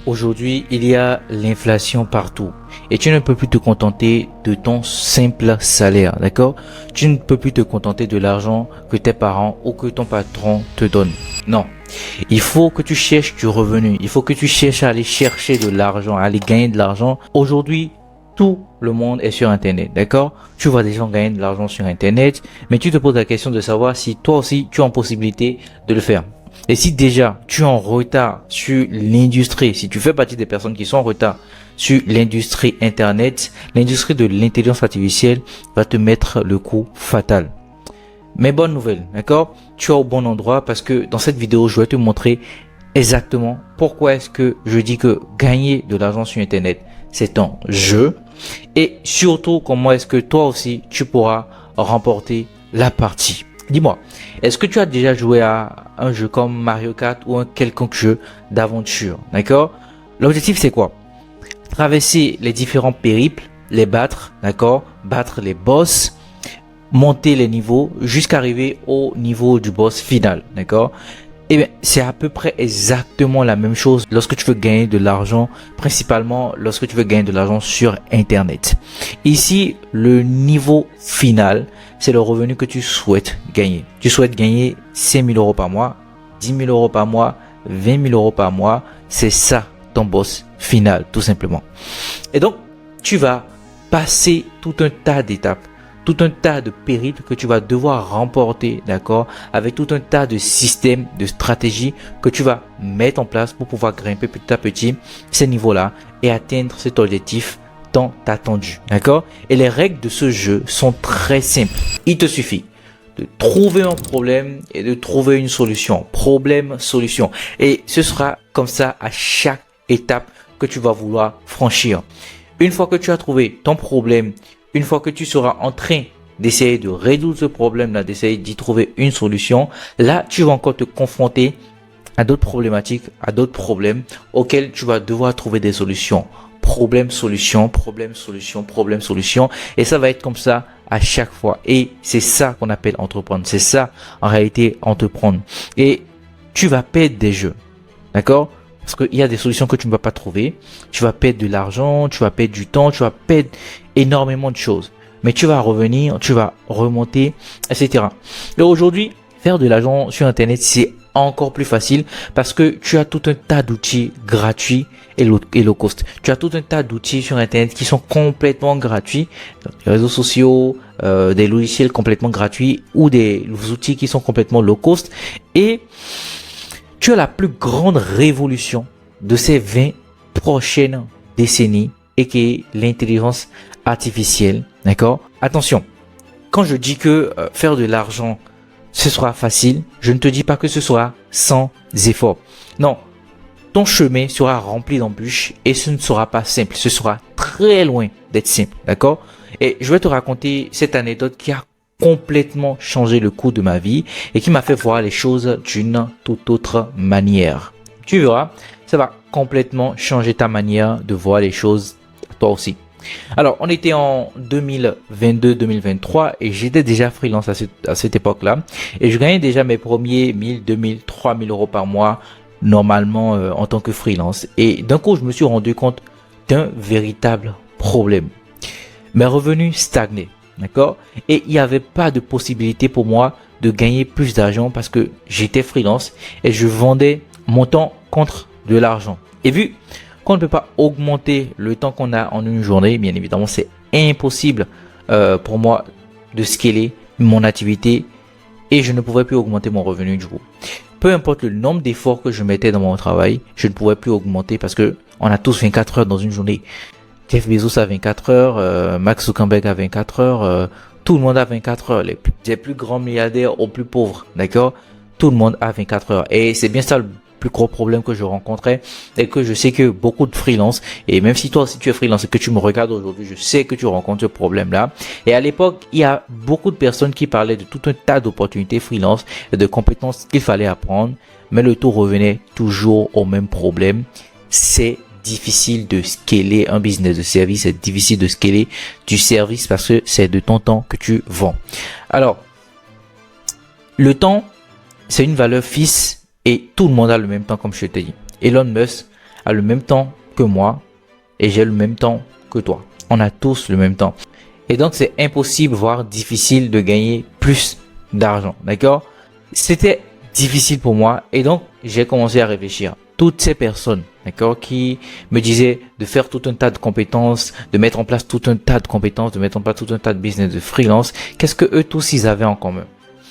Aujourd'hui, il y a l'inflation partout et tu ne peux plus te contenter de ton simple salaire, d'accord? Tu ne peux plus te contenter de l'argent que tes parents ou que ton patron te donne. Non. Il faut que tu cherches du revenu. Il faut que tu cherches à aller chercher de l'argent, à aller gagner de l'argent. Aujourd'hui, tout le monde est sur Internet, d'accord? Tu vois des gens gagner de l'argent sur Internet, mais tu te poses la question de savoir si toi aussi tu as une possibilité de le faire. Et si déjà tu es en retard sur l'industrie, si tu fais partie des personnes qui sont en retard sur l'industrie Internet, l'industrie de l'intelligence artificielle va te mettre le coup fatal. Mais bonne nouvelle, d'accord? Tu es au bon endroit parce que dans cette vidéo, je vais te montrer exactement pourquoi est-ce que je dis que gagner de l'argent sur Internet, c'est un jeu. Et surtout, comment est-ce que toi aussi, tu pourras remporter la partie. Dis-moi, est-ce que tu as déjà joué à un jeu comme Mario Kart ou un quelconque jeu d'aventure, d'accord? L'objectif, c'est quoi? Traverser les différents périples, les battre, d'accord? Battre les boss, monter les niveaux jusqu'à arriver au niveau du boss final, d'accord? Eh bien, c'est à peu près exactement la même chose lorsque tu veux gagner de l'argent, principalement lorsque tu veux gagner de l'argent sur Internet. Ici, le niveau final, c'est le revenu que tu souhaites gagner. Tu souhaites gagner 5 000 euros par mois, 10 000 euros par mois, 20 000 euros par mois. C'est ça ton boss final, tout simplement. Et donc, tu vas passer tout un tas d'étapes, tout un tas de périples que tu vas devoir remporter, d'accord, avec tout un tas de systèmes, de stratégies que tu vas mettre en place pour pouvoir grimper petit à petit ces niveaux-là et atteindre cet objectif tant attendu, d'accord. Et les règles de ce jeu sont très simples. Il te suffit de trouver un problème et de trouver une solution. Problème, solution. Et ce sera comme ça à chaque étape que tu vas vouloir franchir. Une fois que tu as trouvé ton problème, une fois que tu seras en train d'essayer de résoudre ce problème-là, d'essayer d'y trouver une solution, là, tu vas encore te confronter à d'autres problématiques, à d'autres problèmes auxquels tu vas devoir trouver des solutions. Problème, solution, problème, solution, problème, solution. Et ça va être comme ça à chaque fois. Et c'est ça qu'on appelle entreprendre. C'est ça, en réalité, entreprendre. Et tu vas perdre des jeux. D'accord? Parce qu'il y a des solutions que tu ne vas pas trouver. Tu vas perdre de l'argent, tu vas perdre du temps, tu vas perdre énormément de choses. Mais tu vas revenir, tu vas remonter, etc. Et aujourd'hui, faire de l'argent sur Internet, c'est encore plus facile parce que tu as tout un tas d'outils gratuits et low cost. Tu as tout un tas d'outils sur Internet qui sont complètement gratuits. Les réseaux sociaux, des logiciels complètement gratuits ou des outils qui sont complètement low cost. Et tu as la plus grande révolution de ces 20 prochaines décennies et qui est l'intelligence artificielle, d'accord? Attention, quand je dis que faire de l'argent, ce sera facile, je ne te dis pas que ce sera sans effort. Non, ton chemin sera rempli d'embûches et ce ne sera pas simple, ce sera très loin d'être simple, d'accord? Et je vais te raconter cette anecdote qui a complètement changé le cours de ma vie et qui m'a fait voir les choses d'une toute autre manière. Tu verras, ça va complètement changer ta manière de voir les choses toi aussi. Alors, on était en 2022-2023 et j'étais déjà freelance à cette époque-là et je gagnais déjà mes premiers 1000, 2000, 3000 euros par mois normalement en tant que freelance. Et d'un coup, je me suis rendu compte d'un véritable problème. Mes revenus stagnaient, d'accord? Et il n'y avait pas de possibilité pour moi de gagner plus d'argent parce que j'étais freelance et je vendais mon temps contre de l'argent. Et vu qu'on ne peut pas augmenter le temps qu'on a en une journée, bien évidemment, c'est impossible pour moi de scaler mon activité et je ne pouvais plus augmenter mon revenu du coup. Peu importe le nombre d'efforts que je mettais dans mon travail, je ne pouvais plus augmenter parce que on a tous 24 heures dans une journée. Jeff Bezos a 24 heures, Mark Zuckerberg a 24 heures, tout le monde a 24 heures, des plus grands milliardaires aux plus pauvres, d'accord? Tout le monde a 24 heures et c'est bien ça le plus gros problème que je rencontrais et que je sais que beaucoup de freelance, et même si toi aussi tu es freelance et que tu me regardes aujourd'hui, je sais que tu rencontres ce problème là. Et à l'époque, il y a beaucoup de personnes qui parlaient de tout un tas d'opportunités freelance et de compétences qu'il fallait apprendre, mais le tout revenait toujours au même problème. C'est difficile de scaler un business de service, c'est difficile de scaler du service parce que c'est de ton temps que tu vends. Alors, le temps, c'est une valeur fixe et tout le monde a le même temps comme je te dis. Elon Musk a le même temps que moi et j'ai le même temps que toi. On a tous le même temps. Et donc, c'est impossible, voire difficile de gagner plus d'argent. D'accord? C'était difficile pour moi et donc, j'ai commencé à réfléchir. Toutes ces personnes, d'accord, qui me disaient de faire tout un tas de compétences, de mettre en place tout un tas de compétences, de mettre en place tout un tas de business de freelance, qu'est-ce que eux tous ils avaient en commun?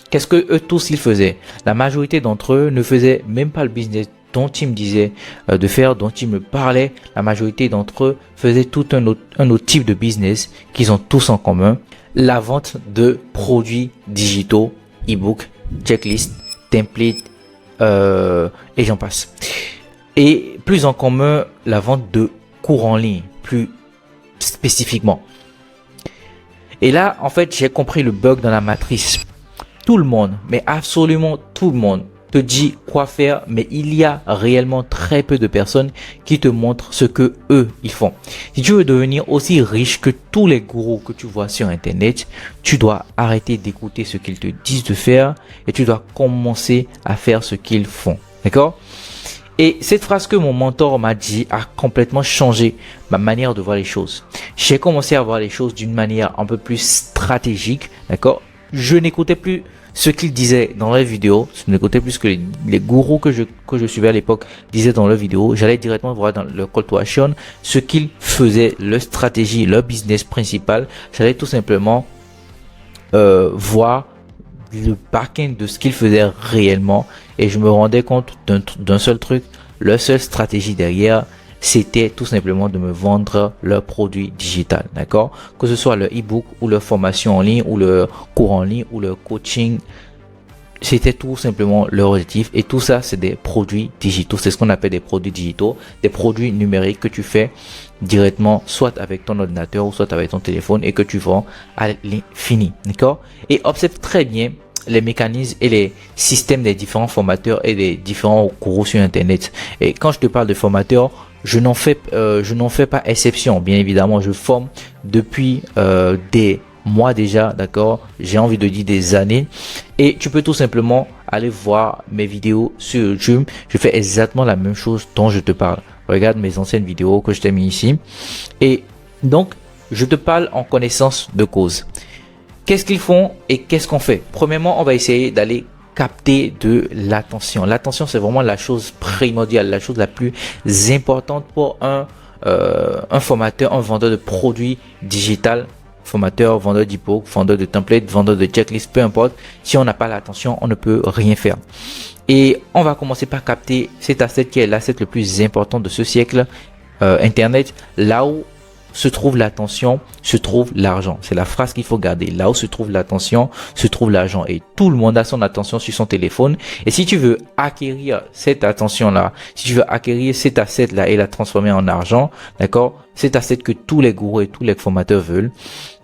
Qu'est-ce que eux tous ils faisaient? La majorité d'entre eux ne faisaient même pas le business dont ils me disaient de faire, dont ils me parlaient. La majorité d'entre eux faisaient tout un autre type de business qu'ils ont tous en commun. La vente de produits digitaux, e-book, checklist, template, et j'en passe. Et plus en commun, la vente de cours en ligne, plus spécifiquement. Et là, en fait, j'ai compris le bug dans la matrice. Tout le monde, mais absolument tout le monde, te dit quoi faire, mais il y a réellement très peu de personnes qui te montrent ce que eux, ils font. Si tu veux devenir aussi riche que tous les gourous que tu vois sur Internet, tu dois arrêter d'écouter ce qu'ils te disent de faire et tu dois commencer à faire ce qu'ils font. D'accord? Et cette phrase que mon mentor m'a dit a complètement changé ma manière de voir les choses. J'ai commencé à voir les choses d'une manière un peu plus stratégique, d'accord? Je n'écoutais plus ce qu'il disait dans les vidéos, je n'écoutais plus ce que les gourous que je suivais à l'époque disaient dans leurs vidéos. J'allais directement voir dans le call to action ce qu'ils faisaient, leur stratégie, leur business principal. J'allais tout simplement voir le back-end de ce qu'ils faisaient réellement et je me rendais compte d'un seul truc. Leur seule stratégie derrière, c'était tout simplement de me vendre leur produit digital, d'accord? Que ce soit leur e-book ou leur formation en ligne ou leur cours en ligne ou leur coaching, c'était tout simplement leur objectif. Et tout ça, c'est des produits digitaux. C'est ce qu'on appelle des produits digitaux, des produits numériques que tu fais directement, soit avec ton ordinateur ou soit avec ton téléphone et que tu vends à l'infini, d'accord? Et observe très bien les mécanismes et les systèmes des différents formateurs et des différents gourous sur Internet. Et quand je te parle de formateurs, je n'en fais pas exception. Bien évidemment, je forme depuis des mois déjà, d'accord? J'ai envie de dire des années. Et tu peux tout simplement aller voir mes vidéos sur YouTube. Je fais exactement la même chose dont je te parle. Regarde mes anciennes vidéos que je t'ai mis ici. Et donc, je te parle en connaissance de cause. Qu'est-ce qu'ils font et qu'est-ce qu'on fait? Premièrement, on va essayer d'aller capter de l'attention. L'attention, c'est vraiment la chose primordiale, la chose la plus importante pour un formateur, un vendeur de produits digital, formateur, vendeur d'e-book, vendeur de templates, vendeur de checklist, peu importe. Si on n'a pas l'attention, on ne peut rien faire. Et on va commencer par capter cet asset qui est l'asset le plus important de ce siècle, Internet, là où se trouve l'attention, se trouve l'argent. C'est la phrase qu'il faut garder. Là où se trouve l'attention, se trouve l'argent. Et tout le monde a son attention sur son téléphone. Et si tu veux acquérir cette attention-là, si tu veux acquérir cet asset-là et la transformer en argent, d'accord, cet asset que tous les gourous et tous les formateurs veulent,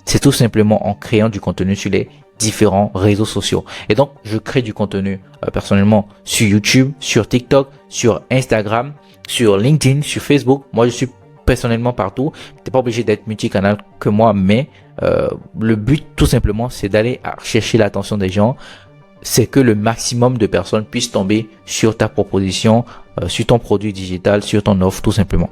c'est tout simplement en créant du contenu sur les différents réseaux sociaux. Et donc, je crée du contenu personnellement sur YouTube, sur TikTok, sur Instagram, sur LinkedIn, sur Facebook. Moi, je suis personnellement partout. T'es pas obligé d'être multicanal que moi, mais le but tout simplement c'est d'aller chercher l'attention des gens, c'est que le maximum de personnes puissent tomber sur ta proposition, sur ton produit digital, sur ton offre tout simplement.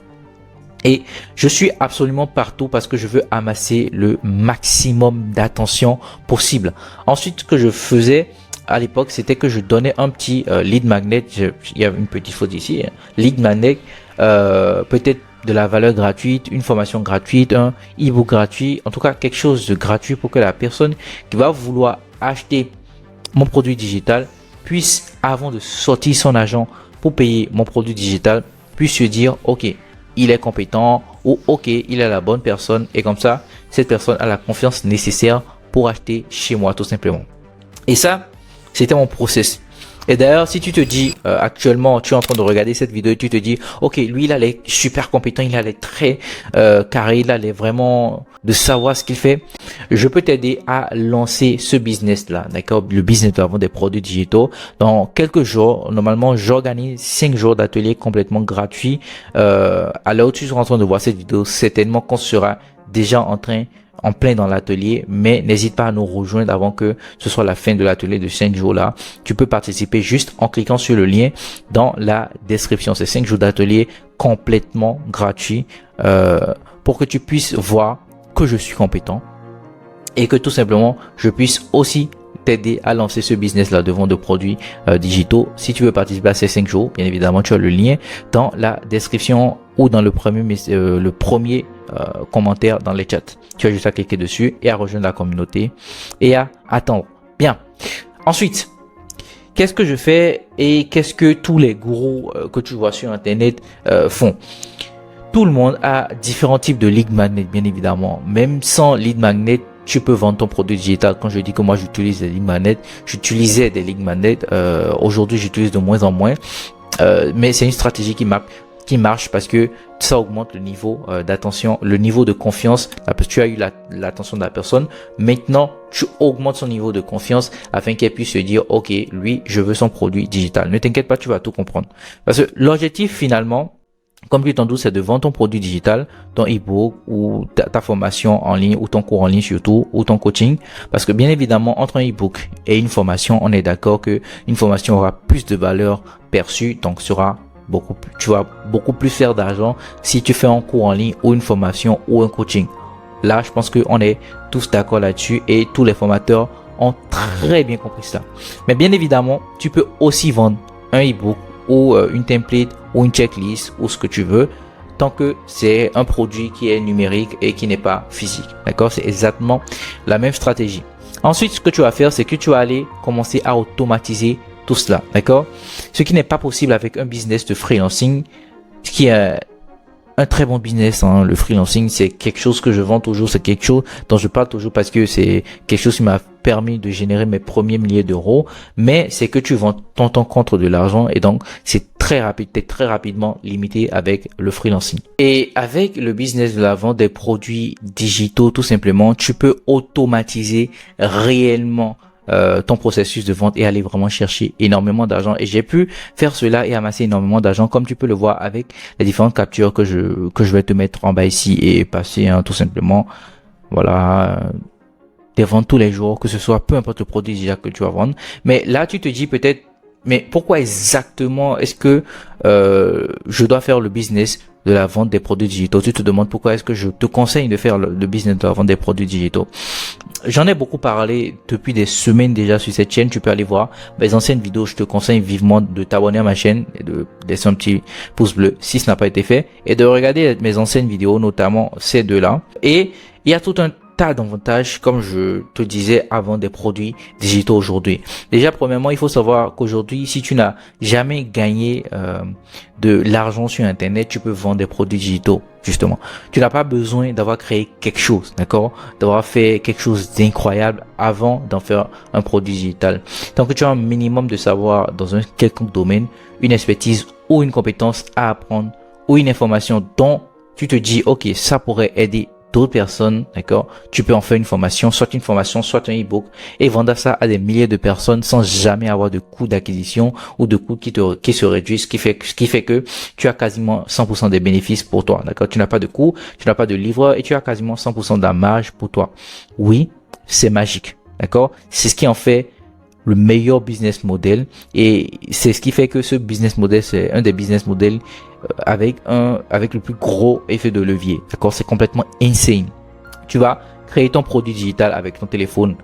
Et je suis absolument partout parce que je veux amasser le maximum d'attention possible. Ensuite, ce que je faisais à l'époque, c'était que je donnais un petit lead magnet. Il y a une petite faute ici, hein. Lead magnet, peut-être de la valeur gratuite, une formation gratuite, un e-book gratuit, en tout cas quelque chose de gratuit pour que la personne qui va vouloir acheter mon produit digital puisse, avant de sortir son argent pour payer mon produit digital, puisse se dire ok, il est compétent ou ok, il est la bonne personne et comme ça, cette personne a la confiance nécessaire pour acheter chez moi tout simplement. Et ça, c'était mon process. Et d'ailleurs, si tu te dis actuellement, tu es en train de regarder cette vidéo et tu te dis, ok, lui il a l'air super compétent, il a l'air très carré, il a l'air vraiment de savoir ce qu'il fait, je peux t'aider à lancer ce business là, d'accord, le business de la vente des produits digitaux. Dans quelques jours, normalement, j'organise 5 jours d'atelier complètement gratuits. À l'heure où tu seras en train de voir cette vidéo, certainement qu'on sera déjà en train en plein dans l'atelier, mais n'hésite pas à nous rejoindre avant que ce soit la fin de l'atelier de 5 jours là. Tu peux participer juste en cliquant sur le lien dans la description. C'est 5 jours d'atelier complètement gratuit pour que tu puisses voir que je suis compétent et que tout simplement je puisse aussi t'aider à lancer ce business là de vente de produits digitaux. Si tu veux participer à ces 5 jours, bien évidemment tu as le lien dans la description ou dans le premier commentaire dans les chats. Tu as juste à cliquer dessus et à rejoindre la communauté et à attendre. Bien. Ensuite, qu'est-ce que je fais et qu'est-ce que tous les gourous que tu vois sur internet font? Tout le monde a différents types de lead magnet, bien évidemment. Même sans lead magnet, tu peux vendre ton produit digital. Quand je dis que moi j'utilise des lead magnets, j'utilisais des lead magnets. Aujourd'hui, j'utilise de moins en moins. Mais c'est une stratégie qui marche parce que ça augmente le niveau d'attention, le niveau de confiance. Tu as eu l'attention de la personne. Maintenant, tu augmentes son niveau de confiance afin qu'elle puisse se dire, OK, lui, je veux son produit digital. Ne t'inquiète pas, tu vas tout comprendre. Parce que l'objectif finalement, comme tu t'en doutes, c'est de vendre ton produit digital, ton e-book ou ta formation en ligne ou ton cours en ligne surtout ou ton coaching. Parce que bien évidemment, entre un e-book et une formation, on est d'accord que une formation aura plus de valeur perçue, donc tu vas beaucoup plus faire d'argent si tu fais un cours en ligne ou une formation ou un coaching. Là, je pense qu'on est tous d'accord là-dessus et tous les formateurs ont très bien compris ça. Mais bien évidemment, tu peux aussi vendre un e-book ou une template ou une checklist ou ce que tu veux, tant que c'est un produit qui est numérique et qui n'est pas physique. D'accord? C'est exactement la même stratégie. Ensuite, ce que tu vas faire, c'est que tu vas aller commencer à automatiser tout cela. D'accord? Ce qui n'est pas possible avec un business de freelancing, ce qui est un très bon business, hein. Le freelancing, c'est quelque chose que je vends toujours, c'est quelque chose dont je parle toujours parce que c'est quelque chose qui m'a permis de générer mes premiers milliers d'euros, mais c'est que tu vends ton temps contre de l'argent et donc c'est très rapide, t'es très rapidement limité avec le freelancing. Et avec le business de la vente des produits digitaux, tout simplement, tu peux automatiser réellement ton processus de vente et aller vraiment chercher énormément d'argent. Et j'ai pu faire cela et amasser énormément d'argent, comme tu peux le voir avec les différentes captures que je vais te mettre en bas ici et passer tout simplement, voilà, des ventes tous les jours, que ce soit peu importe le produit déjà que tu vas vendre. Mais là, tu te dis peut-être, mais pourquoi exactement est-ce que je dois faire le business de la vente des produits digitaux? Tu te demandes pourquoi est-ce que je te conseille de faire le business de la vente des produits digitaux. J'en ai beaucoup parlé depuis des semaines déjà sur cette chaîne. Tu peux aller voir mes anciennes vidéos. Je te conseille vivement de t'abonner à ma chaîne et de laisser un petit pouce bleu si ce n'a pas été fait et de regarder mes anciennes vidéos, notamment ces deux-là. Et il y a tout un tas d'avantages, comme je te disais avant, des produits digitaux aujourd'hui. Déjà, premièrement, il faut savoir qu'aujourd'hui, si tu n'as jamais gagné de l'argent sur Internet, tu peux vendre des produits digitaux, justement. Tu n'as pas besoin d'avoir créé quelque chose, d'accord? D'avoir fait quelque chose d'incroyable avant d'en faire un produit digital. Tant que tu as un minimum de savoir dans un quelconque domaine, une expertise ou une compétence à apprendre ou une information dont tu te dis, OK, ça pourrait aider d'autres personnes, d'accord? Tu peux en faire une formation, soit un e-book et vendre ça à des milliers de personnes sans jamais avoir de coûts d'acquisition ou de coûts qui se réduisent, ce qui fait que tu as quasiment 100% des bénéfices pour toi, d'accord? Tu n'as pas de coûts, tu n'as pas de livreur et tu as quasiment 100% de la marge pour toi. Oui, c'est magique, d'accord? C'est ce qui en fait le meilleur business model et c'est ce qui fait que ce business model, c'est un des business models avec le plus gros effet de levier, d'accord? C'est complètement insane. Tu vas créer ton produit digital avec ton téléphone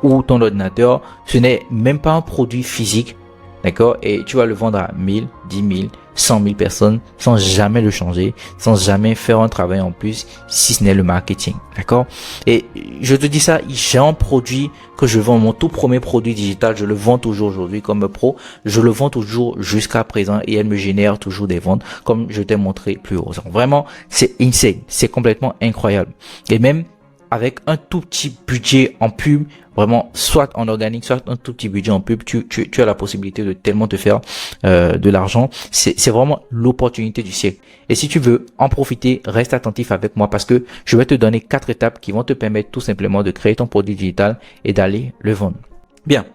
ou ton ordinateur. Ce n'est même pas un produit physique, d'accord? Et tu vas le vendre à 1000, 10 000, 100 000 personnes sans jamais le changer, sans jamais faire un travail en plus, si ce n'est le marketing, d'accord? Et je te dis ça, j'ai un produit que je vends, mon tout premier produit digital, je le vends toujours aujourd'hui comme pro, je le vends toujours jusqu'à présent et elle me génère toujours des ventes comme je t'ai montré plus haut. Donc, vraiment, c'est insane, c'est complètement incroyable. Et même avec un tout petit budget en pub, vraiment, soit en organique, soit un tout petit budget en pub, tu as la possibilité de tellement te faire de l'argent. C'est vraiment l'opportunité du siècle. Et si tu veux en profiter, reste attentif avec moi parce que je vais te donner 4 étapes qui vont te permettre tout simplement de créer ton produit digital et d'aller le vendre. Bien.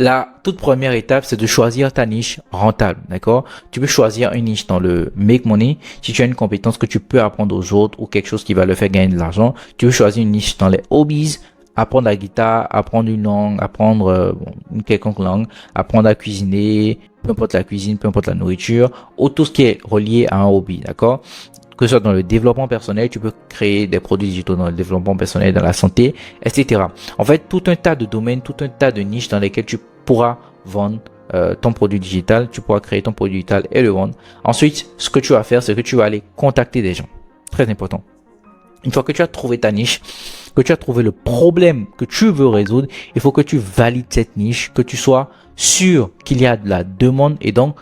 la toute première étape, c'est de choisir ta niche rentable, d'accord? Tu peux choisir une niche dans le make money. Si tu as une compétence que tu peux apprendre aux autres ou quelque chose qui va leur faire gagner de l'argent, tu peux choisir une niche dans les hobbies, apprendre la guitare, apprendre une langue, apprendre une quelconque langue, apprendre à cuisiner, peu importe la cuisine, peu importe la nourriture, ou tout ce qui est relié à un hobby, d'accord? Que ce soit dans le développement personnel, tu peux créer des produits digitaux dans le développement personnel, dans la santé, etc. En fait, tout un tas de domaines, tout un tas de niches dans lesquelles tu pourras vendre ton produit digital, tu pourras créer ton produit digital et le vendre. Ensuite, ce que tu vas faire, c'est que tu vas aller contacter des gens. Très important. Une fois que tu as trouvé ta niche, que tu as trouvé le problème que tu veux résoudre, il faut que tu valides cette niche, que tu sois sûr qu'il y a de la demande et donc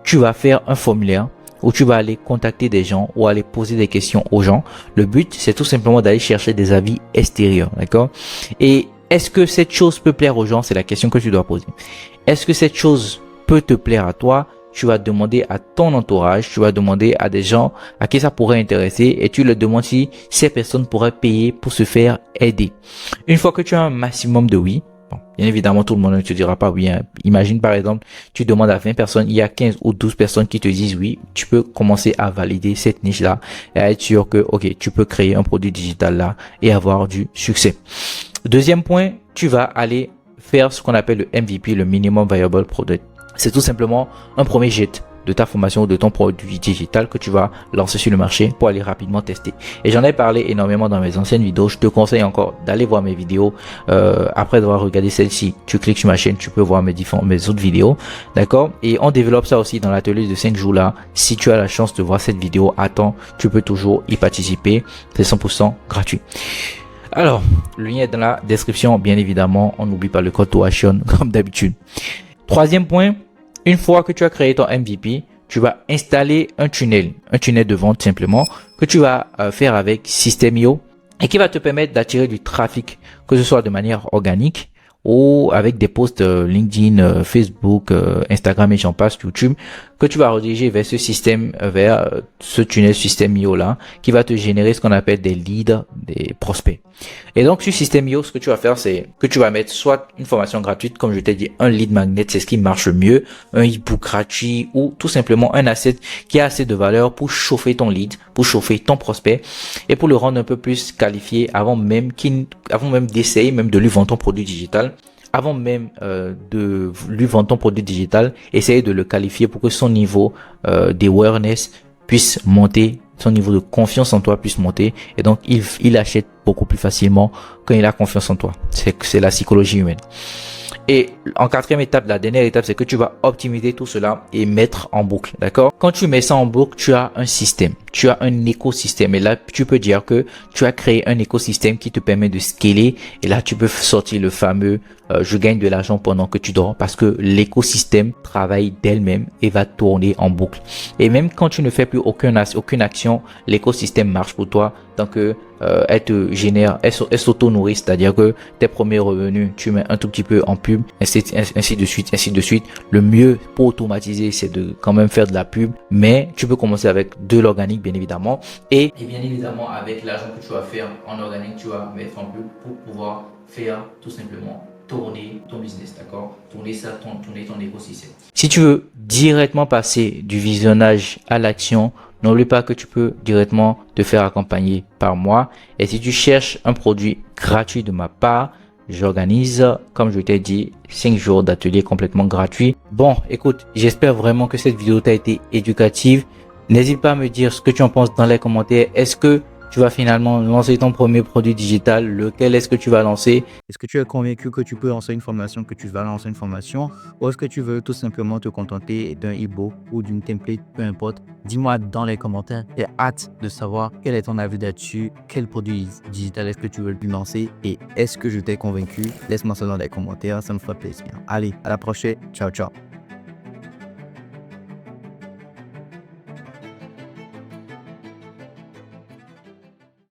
tu vas faire un formulaire où tu vas aller contacter des gens ou aller poser des questions aux gens. Le but, c'est tout simplement d'aller chercher des avis extérieurs, d'accord? Et est-ce que cette chose peut plaire aux gens? C'est la question que tu dois poser. Est-ce que cette chose peut te plaire à toi? Tu vas demander à ton entourage, tu vas demander à des gens à qui ça pourrait intéresser et tu leur demandes si ces personnes pourraient payer pour se faire aider. Une fois que tu as un maximum de oui, bon, bien évidemment, tout le monde ne te dira pas oui, hein. Imagine par exemple, tu demandes à 20 personnes, il y a 15 ou 12 personnes qui te disent oui, tu peux commencer à valider cette niche-là et à être sûr que, ok, tu peux créer un produit digital là et avoir du succès. Deuxième point, tu vas aller faire ce qu'on appelle le MVP, le Minimum Viable Product. C'est tout simplement un premier jet de ta formation ou de ton produit digital que tu vas lancer sur le marché pour aller rapidement tester. Et j'en ai parlé énormément dans mes anciennes vidéos. Je te conseille encore d'aller voir mes vidéos. Après avoir regardé celle-ci, tu cliques sur ma chaîne, tu peux voir mes autres vidéos. D'accord? Et on développe ça aussi dans l'atelier de 5 jours là. Si tu as la chance de voir cette vidéo, attends, tu peux toujours y participer. C'est 100% gratuit. Alors, le lien est dans la description, bien évidemment. On n'oublie pas le code to action comme d'habitude. Troisième point, une fois que tu as créé ton MVP, tu vas installer un tunnel de vente simplement que tu vas faire avec System.io et qui va te permettre d'attirer du trafic, que ce soit de manière organique ou avec des posts LinkedIn, Facebook, Instagram et j'en passe, YouTube, que tu vas rediriger vers ce système, vers ce tunnel System.io là, qui va te générer ce qu'on appelle des leads, des prospects. Et donc sur System.io, ce que tu vas faire, c'est que tu vas mettre soit une formation gratuite, comme je t'ai dit, un lead magnet, c'est ce qui marche le mieux, un ebook gratuit ou tout simplement un asset qui a assez de valeur pour chauffer ton lead, pour chauffer ton prospect et pour le rendre un peu plus qualifié avant même d'essayer même de lui vendre ton produit digital. Avant même de lui vendre ton produit digital, essayer de le qualifier pour que son niveau d'awareness puisse monter, son niveau de confiance en toi puisse monter et donc il achète beaucoup plus facilement quand il a confiance en toi. C'est la psychologie humaine. Et en quatrième étape, la dernière étape, c'est que tu vas optimiser tout cela et mettre en boucle, d'accord? Quand tu mets ça en boucle, tu as un système, tu as un écosystème. Et là, tu peux dire que tu as créé un écosystème qui te permet de scaler. Et là, tu peux sortir le fameux je gagne de l'argent pendant que tu dors parce que l'écosystème travaille d'elle-même et va tourner en boucle. Et même quand tu ne fais plus aucune action, l'écosystème marche pour toi tant que elle te génère, elle s'auto-nourrit, c'est-à-dire que tes premiers revenus, tu mets un tout petit peu en pub, ainsi de suite. Le mieux pour automatiser, c'est de quand même faire de la pub, mais tu peux commencer avec de l'organique, bien évidemment. Et bien évidemment, avec l'argent que tu vas faire en organique, tu vas mettre en pub pour pouvoir faire tout simplement tourner ton business, d'accord? Tourner ton écosystème. Si tu veux directement passer du visionnage à l'action, n'oublie pas que tu peux directement te faire accompagner par moi. Et si tu cherches un produit gratuit de ma part, j'organise, comme je t'ai dit, 5 jours d'atelier complètement gratuit. Bon, écoute, j'espère vraiment que cette vidéo t'a été éducative. N'hésite pas à me dire ce que tu en penses dans les commentaires. Est-ce que tu vas finalement lancer ton premier produit digital? Lequel est-ce que tu vas lancer? Est-ce que tu es convaincu que tu peux lancer une formation, que tu vas lancer une formation, ou est-ce que tu veux tout simplement te contenter d'un e-book ou d'une template, peu importe? Dis-moi dans les commentaires. J'ai hâte de savoir quel est ton avis là-dessus, quel produit digital est-ce que tu veux lancer et est-ce que je t'ai convaincu? Laisse-moi ça dans les commentaires, ça me fera plaisir. Allez, à la prochaine. Ciao, ciao.